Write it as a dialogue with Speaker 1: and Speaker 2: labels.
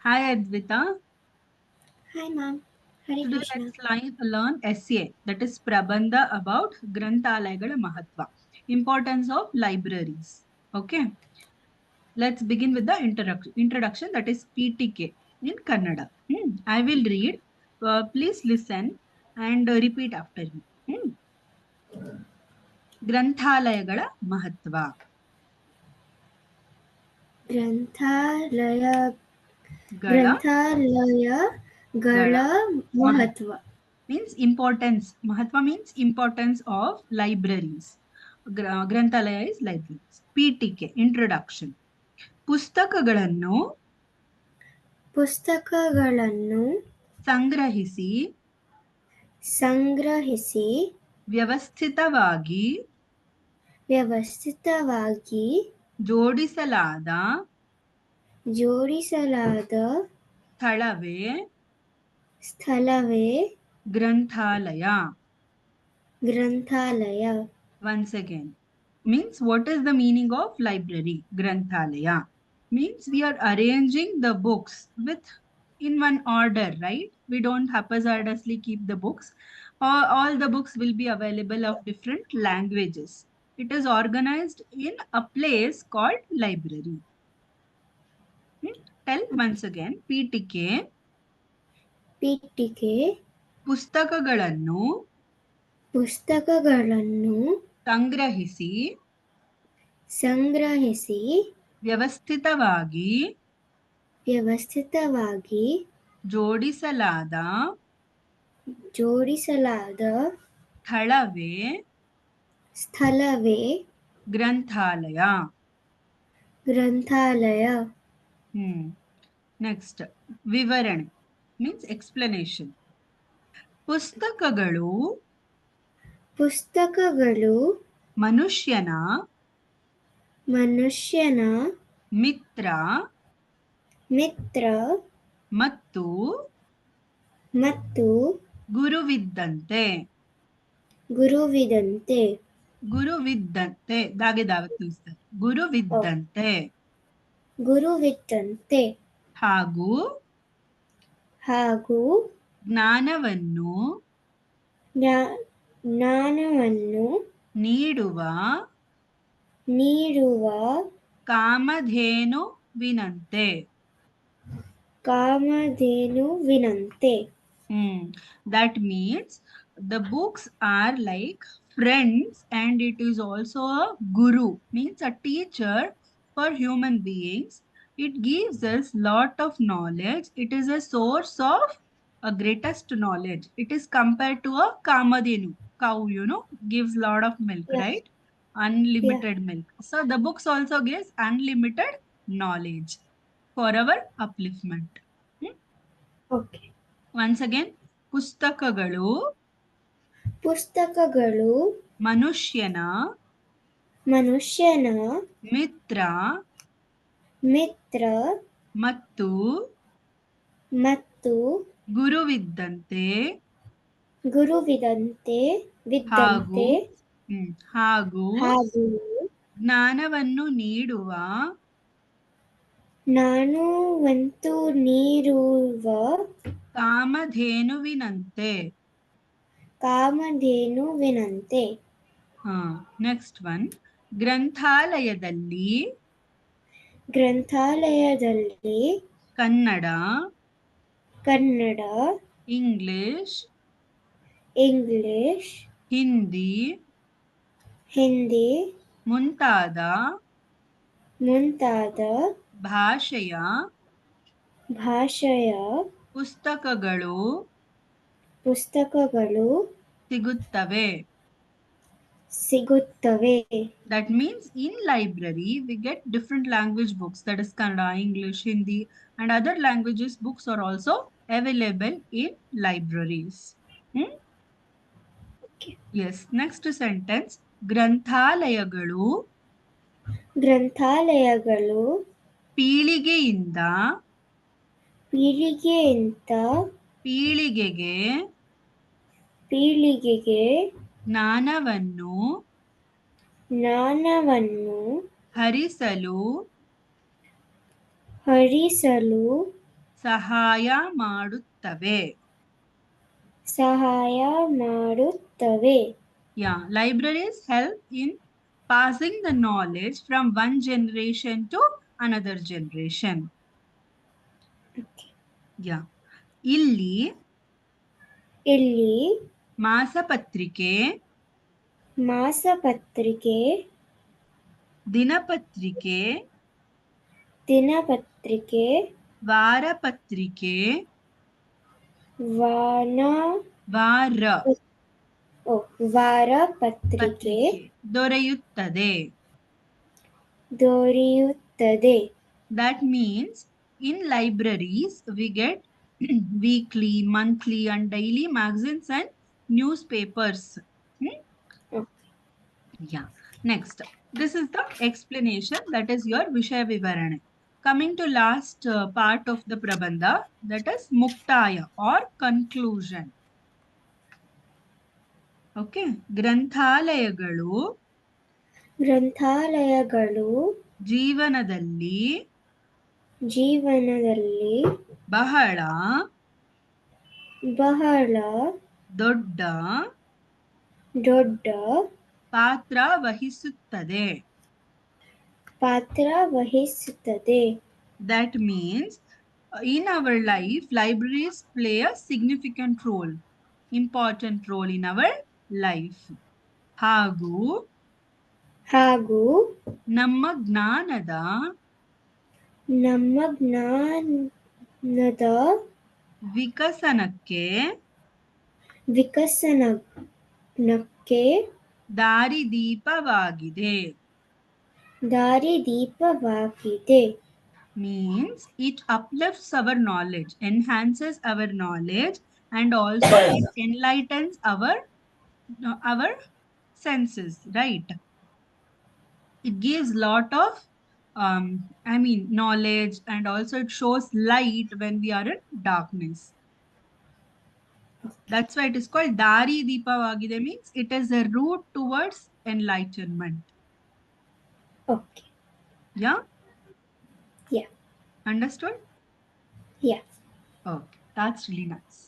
Speaker 1: Hi Advita.
Speaker 2: Hi ma'am. Hare
Speaker 1: Today
Speaker 2: Krishna.
Speaker 1: let's learn essay, that is Prabandha about Granthalayagala Mahatva, importance of libraries. Okay, let's begin with the introduction, that is PTK in Kannada. I will read. Please listen and repeat after me. ಗ್ರಂಥಾಲಯಗಳ ಮಹತ್ವ.
Speaker 2: ಗ್ರಂಥಾಲಯ
Speaker 1: ಗಳ
Speaker 2: ಗ್ರಂಥಾಲಯಗಳ ಮಹತ್ವ.
Speaker 1: Means importance. Mahatva means importance of libraries. Granthalaya is libraries. PTK introduction. ಪುಸ್ತಕಗಳನ್ನು
Speaker 2: ಪುಸ್ತಕಗಳನ್ನು
Speaker 1: ಸಂಗ್ರಹಿಸಿ
Speaker 2: ಸಂಗ್ರಹಿಸಿ
Speaker 1: ವ್ಯವಸ್ಥಿತವಾಗಿ
Speaker 2: ವ್ಯವಸ್ಥಿತವಾಗಿ
Speaker 1: ಜೋಡಿಸಲಾದ ಸ್ಥಳವೇ
Speaker 2: ಸ್ಥಳವೇ
Speaker 1: ಗ್ರಂಥಾಲಯ.
Speaker 2: ಗ್ರಂಥಾಲಯ.
Speaker 1: Once again, means what is the meaning of library? Granthalaya means we are arranging the books with in one order, right? We don't haphazardly keep the books. All the books will be available of different languages. It is organized in a place called library. Tell once again. PTK
Speaker 2: ಪೀಠಿಕೆ
Speaker 1: ಪುಸ್ತಕಗಳನ್ನು
Speaker 2: ಪುಸ್ತಕಗಳನ್ನು
Speaker 1: ಸಂಗ್ರಹಿಸಿ
Speaker 2: ಸಂಗ್ರಹಿಸಿ
Speaker 1: ವ್ಯವಸ್ಥಿತವಾಗಿ
Speaker 2: ವ್ಯವಸ್ಥಿತವಾಗಿ
Speaker 1: ಜೋಡಿಸಲಾದ ಸ್ಥಳವೇ
Speaker 2: ಸ್ಥಳವೇ
Speaker 1: ಗ್ರಂಥಾಲಯ.
Speaker 2: ಗ್ರಂಥಾಲಯ.
Speaker 1: ನೆಕ್ಸ್ಟ್ ವಿವರಣೆ ಮೀನ್ಸ್ ಎಕ್ಸ್ಪ್ಲನೇಷನ್. ಪುಸ್ತಕಗಳು ಮನುಷ್ಯನ ಮಿತ್ರ ಮತ್ತು ಗುರುವಿದ್ದಂತೆ ದಾಗೆ ದಾವತ್ ತಿಳಿಸ್ತಾರೆ. ಗುರುವಿದ್ದಂತೆ ಹಾಗೂ ಜ್ಞಾನವನ್ನು ನೀಡುವ ಕಾಮಧೇನುವಿನಂತೆ. That means the books are like friends and it is also a guru, means a teacher for human beings. It gives us lot of knowledge. It is a source of a greatest knowledge. It is compared to a kamadhenu cow, gives lot of milk,
Speaker 2: Yeah.
Speaker 1: right? Unlimited milk. So the books also gives unlimited knowledge for our upliftment.
Speaker 2: Okay.
Speaker 1: Once again, ಪುಸ್ತಕಗಳು ಮನುಷ್ಯನ ಮಿತ್ರ ಮತ್ತು ಗುರುವಿದ್ದಂತೆ ಹಾಗೂ ಜ್ಞಾನವನ್ನು ನೀಡುವ ಕಾಮಧೇನುವಿನಂತೆ. Next one. ಗ್ರಂಥಾಲಯದಲ್ಲಿ Kannada English Hindi ಮುಂತಾದ ಭಾಷೆಯ ಪುಸ್ತಕಗಳು ಸಿಗುತ್ತವೆ. That means in library we get different language books, that is Kannada, English, Hindi and other languages books are also available in libraries. Yes, next sentence. ಗ್ರಂಥಾಲಯಗಳು ಪೀಳಿಗೆಯಿಂದ ಪೀಳಿಗೆಗೆ ಜ್ಞಾನವನ್ನು ಹರಿಸಲು ಸಹಾಯ ಮಾಡುತ್ತವೆ.
Speaker 2: ಸಹಾಯ ಮಾಡುತ್ತವೆ.
Speaker 1: Yeah, libraries help in passing the knowledge from one generation to another generation.
Speaker 2: Okay.
Speaker 1: Yeah. ಇಲ್ಲಿ
Speaker 2: ಇಲ್ಲಿ
Speaker 1: ಮಾಸಪತ್ರಿಕೆ,
Speaker 2: ಮಾಸಪತ್ರಿಕೆ,
Speaker 1: ದಿನಪತ್ರಿಕೆ,
Speaker 2: ದಿನಪತ್ರಿಕೆ,
Speaker 1: ವಾರಪತ್ರಿಕೆ,
Speaker 2: ವಾರ ವಾರಪತ್ರಿಕೆ
Speaker 1: ಪತ್ರಿಕೆ ದೊರೆಯುತ್ತದೆ.
Speaker 2: ದೊರೆಯುತ್ತದೆ.
Speaker 1: That means in libraries we get weekly, monthly and daily magazines and newspapers.
Speaker 2: Okay.
Speaker 1: Yeah. Next, this is the explanation, that is your Vishaya Vivarane. Coming to last part of the Prabandha, that is Muktaya or conclusion. Okay. ಗ್ರಂಥಾಲಯಗಳು
Speaker 2: ಗ್ರಂಥಾಲಯಗಳು
Speaker 1: ಜೀವನದಲ್ಲಿ
Speaker 2: ಬಹಳ
Speaker 1: ದೊಡ್ಡ ಪಾತ್ರ ವಹಿಸುತ್ತದೆ. That means in our life, libraries play a significant role, important role in our life. ಹಾಗೂ ನಮ್ಮ ಜ್ಞಾನದ ವಿಕಸನಕ್ಕೆ ದಾರಿದೀಪವಾಗಿದೆ. Means it uplifts our knowledge, enhances our knowledge, and also it enlightens our senses, right? It gives lot of knowledge, and also it shows light when we are in darkness. That's why it is called Dari Deepavagide, means it is a route towards enlightenment.
Speaker 2: Okay.
Speaker 1: Yeah?
Speaker 2: Yeah.
Speaker 1: Understood?
Speaker 2: Yeah.
Speaker 1: Okay. That's really nice.